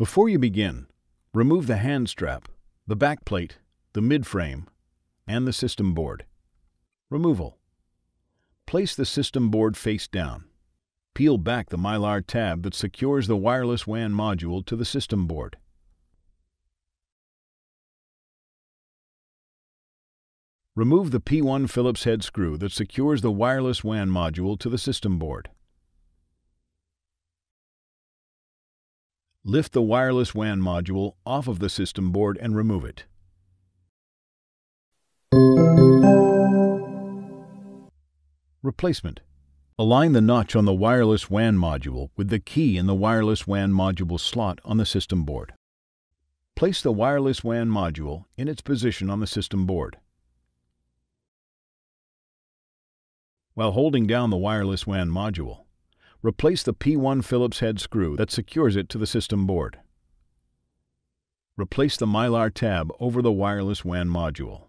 Before you begin, remove the hand strap, the back plate, the mid-frame, and the system board. Removal. Place the system board face down. Peel back the Mylar tab that secures the wireless WAN module to the system board. Remove the P1 Phillips head screw that secures the wireless WAN module to the system board. Lift the wireless WAN module off of the system board and remove it. Replacement. Align the notch on the wireless WAN module with the key in the wireless WAN module slot on the system board. Place the wireless WAN module in its position on the system board. While holding down the wireless WAN module, replace the P1 Phillips head screw that secures it to the system board. Replace the Mylar tab over the wireless WAN module.